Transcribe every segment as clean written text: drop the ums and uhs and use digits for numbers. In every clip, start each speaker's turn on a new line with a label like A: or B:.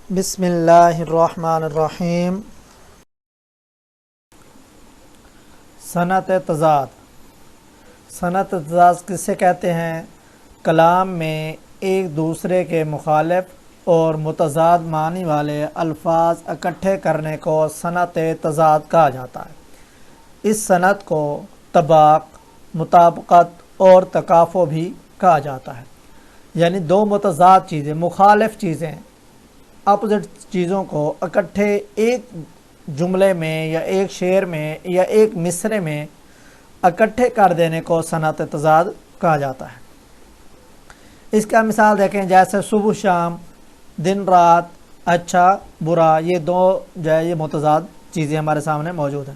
A: بسم اللہ الرحمن الرحیم۔ صنعت تضاد۔ صنعت تضاد کسے کہتے ہیں؟ کلام میں ایک دوسرے کے مخالف اور متضاد معنی والے الفاظ اکٹھے کرنے کو صنعت تضاد کہا جاتا ہے۔ اس صنعت کو طباق، مطابقت اور تکافؤ بھی کہا جاتا ہے، یعنی دو متضاد چیزیں، مخالف چیزیں، اپوزٹ چیزوں کو اکٹھے ایک جملے میں یا ایک شعر میں یا ایک مصرعے میں اکٹھے کر دینے کو صنعت تضاد کہا جاتا ہے۔ اس کا مثال دیکھیں، جیسے صبح شام، دن رات، اچھا برا، یہ دو جو ہے یہ متضاد چیزیں ہمارے سامنے موجود ہیں۔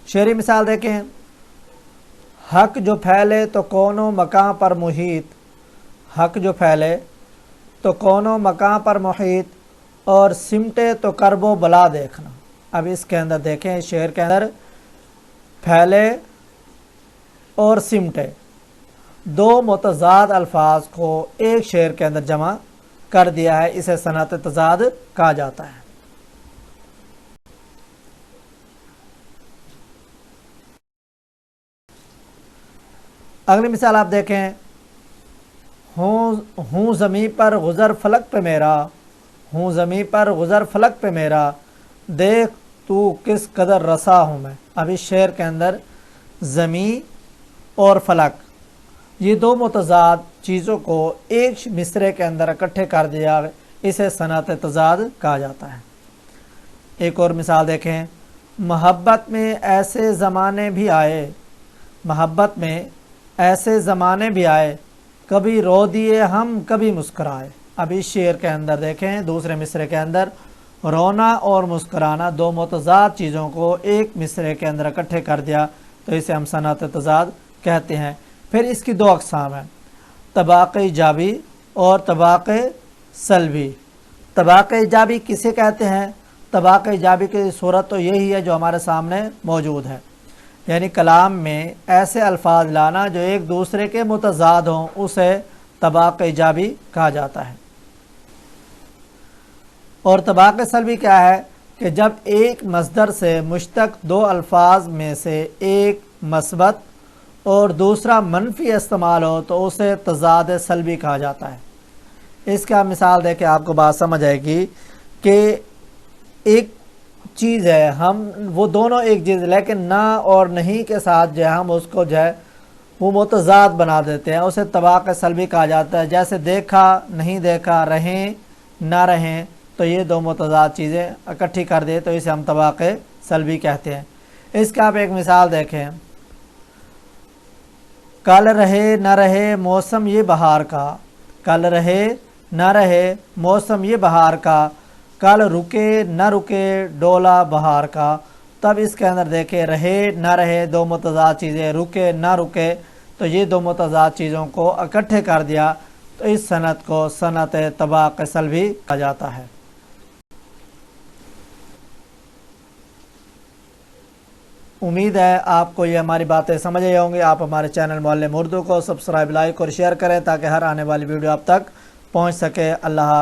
A: شعری مثال دیکھیں، حق جو پھیلے تو کونوں مکاں پر محیط، حق جو پھیلے تو کونوں مکاں پر محیط، اور سمٹے تو کرب و بلا دیکھنا۔ اب اس کے اندر دیکھیں، شعر کے اندر پھیلے اور سمٹے دو متضاد الفاظ کو ایک شعر کے اندر جمع کر دیا ہے، اسے صنعت تضاد کہا جاتا ہے۔ اگلی مثال آپ دیکھیں، ہوں زمیں پر گزر فلک پہ میرا، ہوں زمیں پر گزر فلک پہ میرا، دیکھ تو کس قدر رسا ہوں میں۔ اب اس شعر کے اندر زمیں اور فلک، یہ دو متضاد چیزوں کو ایک مصرعے کے اندر اکٹھے کر دیا، اسے صنعت تضاد کہا جاتا ہے۔ ایک اور مثال دیکھیں، محبت میں ایسے زمانے بھی آئے، محبت میں ایسے زمانے بھی آئے، کبھی رو دیے ہم کبھی مسکرائے۔ اب اس شعر کے اندر دیکھیں، دوسرے مصرعے کے اندر رونا اور مسکرانا دو متضاد چیزوں کو ایک مصرعے کے اندر اکٹھے کر دیا، تو اسے ہم صنعت تضاد کہتے ہیں۔ پھر اس کی دو اقسام ہیں، طباق ایجابی اور طباق سلبی۔ طباق ایجابی کسے کہتے ہیں؟ طباق ایجابی کی صورت تو یہی ہے جو ہمارے سامنے موجود ہے، یعنی کلام میں ایسے الفاظ لانا جو ایک دوسرے کے متضاد ہوں، اسے طباق ایجابی کہا جاتا ہے۔ اور طباق سلبی کیا ہے کہ جب ایک مصدر سے مشتق دو الفاظ میں سے ایک مثبت اور دوسرا منفی استعمال ہو تو اسے تضاد سلبی کہا جاتا ہے۔ اس کا مثال دے کے آپ کو بات سمجھ آئے گی کہ ایک چیز ہے، ہم وہ دونوں ایک چیز، لیکن نہ اور نہیں کے ساتھ جو ہے ہم اس کو جو ہے وہ متضاد بنا دیتے ہیں، اسے طباق سلبی کہا جاتا ہے۔ جیسے دیکھا نہیں دیکھا، رہیں نہ رہیں، تو یہ دو متضاد چیزیں اکٹھی کر دے تو اسے ہم طباق سلبی کہتے ہیں۔ اس کا آپ ایک مثال دیکھیں، کل رہے نہ رہے موسم یہ بہار کا، کل رہے نہ رہے موسم یہ بہار کا، کل رکے نہ رکے ڈولا بہار کا۔ تب اس کے اندر دیکھیں، رہے نہ رہے دو متضاد چیزیں، رکے نہ رکے، تو یہ دو متضاد چیزوں کو اکٹھے کر دیا، تو اس صنعت کو صنعت طباق سلبی کہا جاتا ہے۔ امید ہے آپ کو یہ ہماری باتیں سمجھ آئی ہوں گی۔ آپ ہمارے چینل معلم اردو کو سبسکرائب، لائک اور شیئر کریں تاکہ ہر آنے والی ویڈیو آپ تک پہنچ سکے۔ اللہ حافظ۔